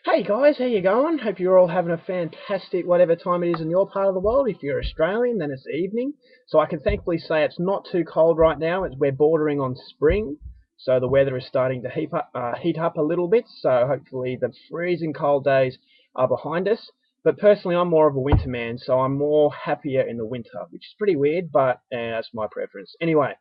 Hey guys, how you going? Hope you're all having a fantastic whatever time it is in your part of the world. If you're Australian, then it's evening. So I can thankfully say it's not too cold right now. We're bordering on spring, so the weather is starting to heat up a little bit. So hopefully the freezing cold days are behind us. But personally, I'm more of a winter man, so I'm more happier in the winter, which is pretty weird, but that's my preference. Anyway,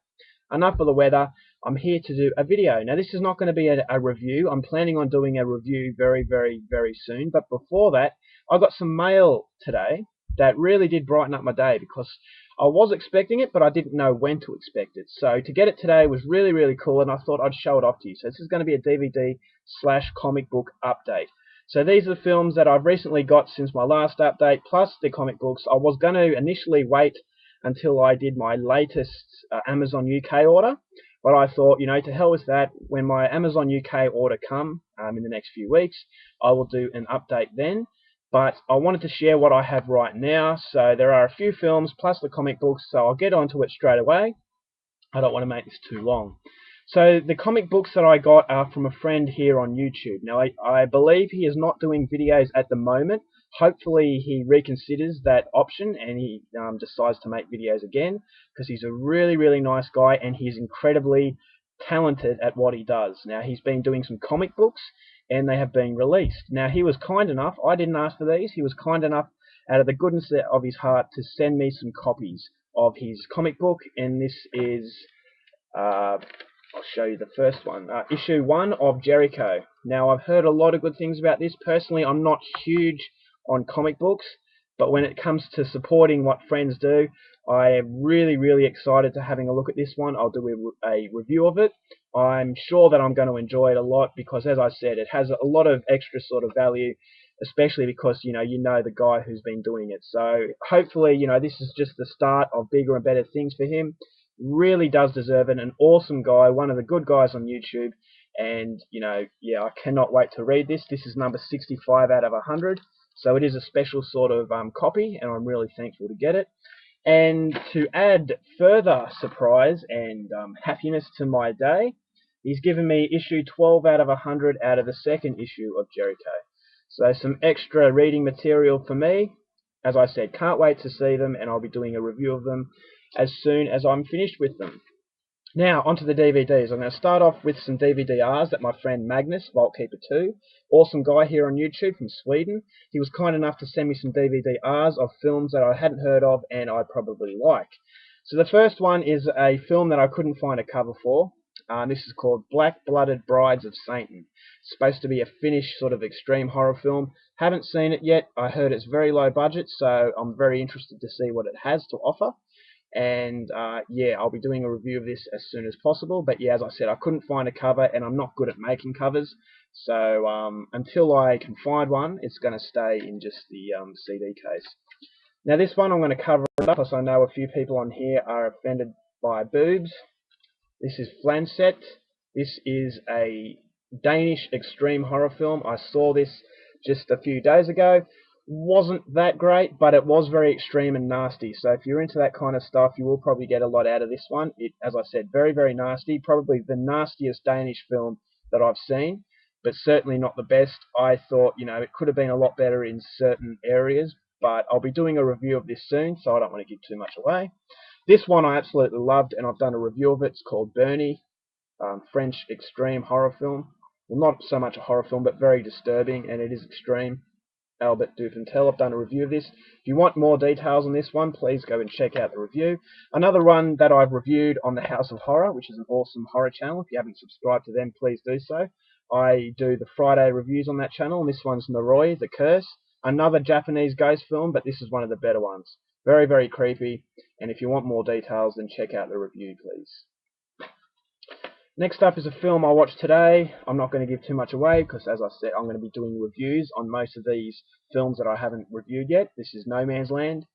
enough of the weather. I'm here to do a video. Now this is not going to be a review. I'm planning on doing a review very soon. But before that, I got some mail today that really did brighten up my day because I was expecting it, but I didn't know when to expect it. So to get it today was really cool, and I thought I'd show it off to you. So this is going to be a DVD/comic book update. So these are the films that I've recently got since my last update, plus the comic books. I was going to initially wait until I did my latest Amazon UK order, but I thought, you know, to hell with that. When my Amazon UK order come in the next few weeks, I will do an update then. But I wanted to share what I have right now. So there are a few films plus the comic books, so I'll get onto it straight away. I don't want to make this too long. So the comic books that I got are from a friend here on YouTube. Now I believe he is not doing videos at the moment. Hopefully he reconsiders that option and he decides to make videos again, because he's a really nice guy and he's incredibly talented at what he does. Now he's been doing some comic books and they have been released. Now he was kind enough, I didn't ask for these, he was kind enough out of the goodness of his heart to send me some copies of his comic book, and this is I'll show you the first one. Issue 1 of Jericho. Now, I've heard a lot of good things about this. Personally, I'm not huge on comic books, but when it comes to supporting what friends do, I am really excited to having a look at this one. I'll do a review of it. I'm sure that I'm going to enjoy it a lot because, as I said, it has a lot of extra sort of value, especially because you know the guy who's been doing it. So hopefully, this is just the start of bigger and better things for him. Really does deserve it. An awesome guy, one of the good guys on YouTube, and yeah, I cannot wait to read this. This is number 65 out of 100, so it is a special sort of copy, and I'm really thankful to get it. And to add further surprise and happiness to my day, he's given me issue 12 out of 100 out of the second issue of Jericho. So some extra reading material for me. As I said, can't wait to see them, and I'll be doing a review of them as soon as I'm finished with them. Now, onto the DVDs. I'm going to start off with some DVD-Rs that my friend Magnus, Vaultkeeper2, awesome guy here on YouTube from Sweden, he was kind enough to send me some DVD-Rs of films that I hadn't heard of and I probably like. So the first one is a film that I couldn't find a cover for. This is called Black-Blooded Brides of Satan. It's supposed to be a Finnish sort of extreme horror film. Haven't seen it yet. I heard it's very low budget, so I'm very interested to see what it has to offer. And yeah, I'll be doing a review of this as soon as possible. But yeah, as I said, I couldn't find a cover, and I'm not good at making covers. So until I can find one, it's going to stay in just the CD case. Now this one I'm going to cover it up, because I know a few people on here are offended by boobs. This is Flanset. This is a Danish extreme horror film. I saw this just a few days ago. Wasn't that great, but it was very extreme and nasty. So if you're into that kind of stuff, you will probably get a lot out of this one. It, as I said, very nasty. Probably the nastiest Danish film that I've seen, but certainly not the best. I thought, it could have been a lot better in certain areas, but I'll be doing a review of this soon, so I don't want to give too much away. This one I absolutely loved, and I've done a review of it. It's called Bernie, French extreme horror film. Well, not so much a horror film, but very disturbing, and it is extreme. Albert Dupontel. I've done a review of this. If you want more details on this one, please go and check out the review. Another one that I've reviewed on the House of Horror, which is an awesome horror channel. If you haven't subscribed to them, please do so. I do the Friday reviews on that channel, and this one's Noroi, The Curse. Another Japanese ghost film, but this is one of the better ones. Very creepy, and if you want more details, then check out the review, please. Next up is a film I watched today. I'm not going to give too much away because, as I said, I'm going to be doing reviews on most of these films that I haven't reviewed yet. This is No Man's Land.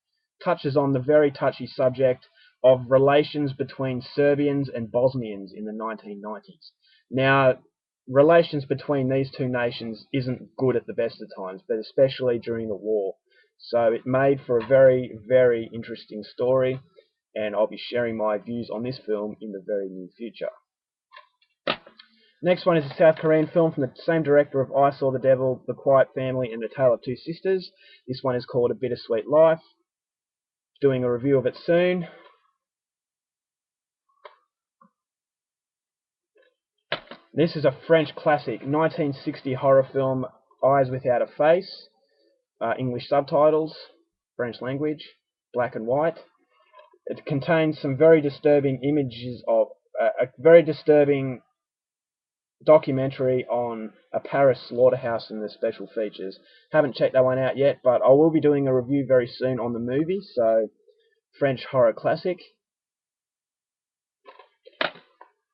Touches on the very touchy subject of relations between Serbians and Bosnians in the 1990s. Now, relations between these two nations isn't good at the best of times, but especially during the war. So it made for a very interesting story, and I'll be sharing my views on this film in the very near future. Next one is a South Korean film from the same director of I Saw the Devil, The Quiet Family, and The Tale of Two Sisters. This one is called A Bittersweet Life. Doing a review of it soon. This is a French classic, 1960 horror film, Eyes Without a Face, English subtitles, French language, black and white. It contains some very disturbing images of a very disturbing documentary on a Paris slaughterhouse and the special features. Haven't checked that one out yet, but I will be doing a review very soon on the movie, so French horror classic.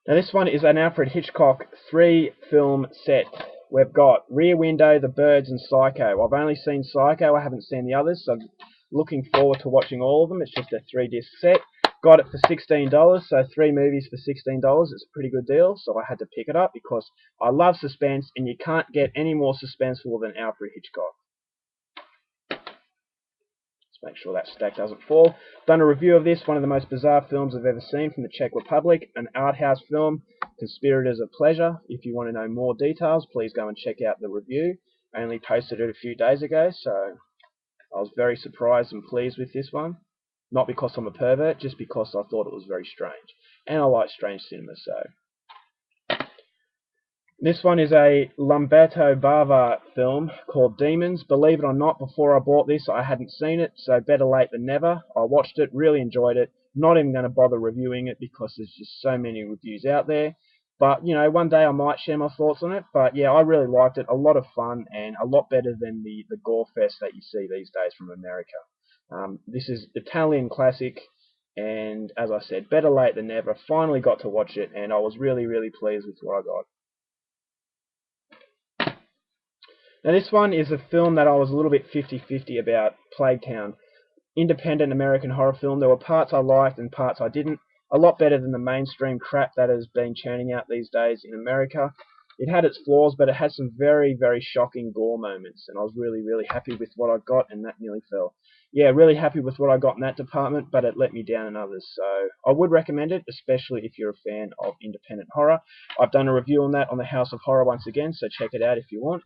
Now this one is an Alfred Hitchcock 3-film set. We've got Rear Window, The Birds, and Psycho. I've only seen Psycho, I haven't seen the others, so I'm looking forward to watching all of them. It's just a 3-disc set. Got it for $16, so 3 movies for $16. It's a pretty good deal, so I had to pick it up because I love suspense, and you can't get any more suspenseful than Alfred Hitchcock. Make sure that stack doesn't fall. Done a review of this, one of the most bizarre films I've ever seen from the Czech Republic, an art house film, Conspirators of Pleasure. If you want to know more details, please go and check out the review. I only posted it a few days ago, so I was very surprised and pleased with this one. Not because I'm a pervert, just because I thought it was very strange. And I like strange cinema, so. This one is a Lamberto Bava film called Demons. Believe it or not, before I bought this, I hadn't seen it, so better late than never. I watched it, really enjoyed it. Not even going to bother reviewing it because there's just so many reviews out there. But, you know, one day I might share my thoughts on it. But, yeah, I really liked it. A lot of fun and a lot better than the gore fest that you see these days from America. This is Italian classic. And, as I said, better late than never. Finally got to watch it, and I was really, really pleased with what I got. Now this one is a film that I was a little bit 50-50 about, Plague Town. Independent American horror film. There were parts I liked and parts I didn't. A lot better than the mainstream crap that has been churning out these days in America. It had its flaws, but it had some very, very shocking gore moments, and I was really, really happy with what I got, and that nearly fell. Yeah, really happy with what I got in that department, but it let me down in others, so I would recommend it, especially if you're a fan of independent horror. I've done a review on that on the House of Horror once again, so check it out if you want.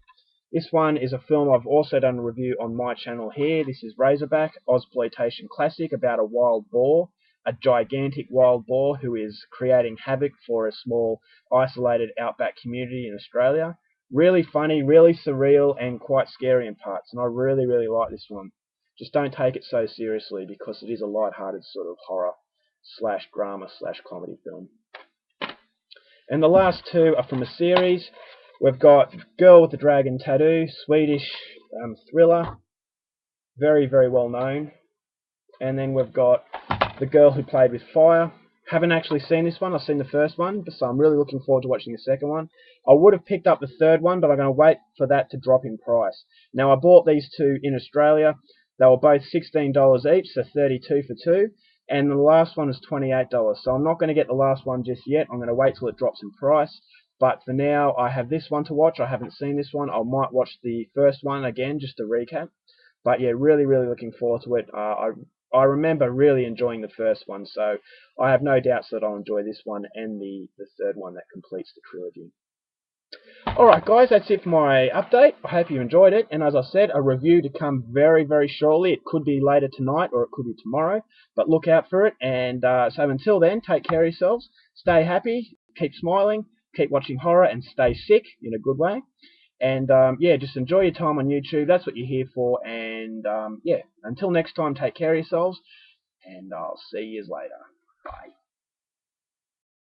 This one is a film I've also done a review on my channel here. This is Razorback, Ozploitation classic about a wild boar, a gigantic wild boar who is creating havoc for a small, isolated outback community in Australia. Really funny, really surreal, and quite scary in parts, and I really, really like this one. Just don't take it so seriously because it is a light-hearted sort of horror slash drama slash comedy film. And the last two are from a series. We've got Girl with the Dragon Tattoo, Swedish thriller, very, very well known. And then we've got The Girl Who Played with Fire. Haven't actually seen this one, I've seen the first one, so I'm really looking forward to watching the second one. I would have picked up the third one, but I'm going to wait for that to drop in price. Now I bought these two in Australia. They were both $16 each, so 32 for two. And the last one is $28, so I'm not going to get the last one just yet. I'm going to wait till it drops in price. But for now, I have this one to watch. I haven't seen this one. I might watch the first one again just to recap. But yeah, really, really looking forward to it. I remember really enjoying the first one, so I have no doubts that I'll enjoy this one and the third one that completes the trilogy. Alright guys, that's it for my update. I hope you enjoyed it, and as I said, a review to come very, very shortly. It could be later tonight or it could be tomorrow, but look out for it. And so until then, take care of yourselves, stay happy, keep smiling, keep watching horror, and stay sick in a good way. And yeah, just enjoy your time on YouTube. That's what you're here for. And yeah, until next time, take care of yourselves, and I'll see you later. Bye.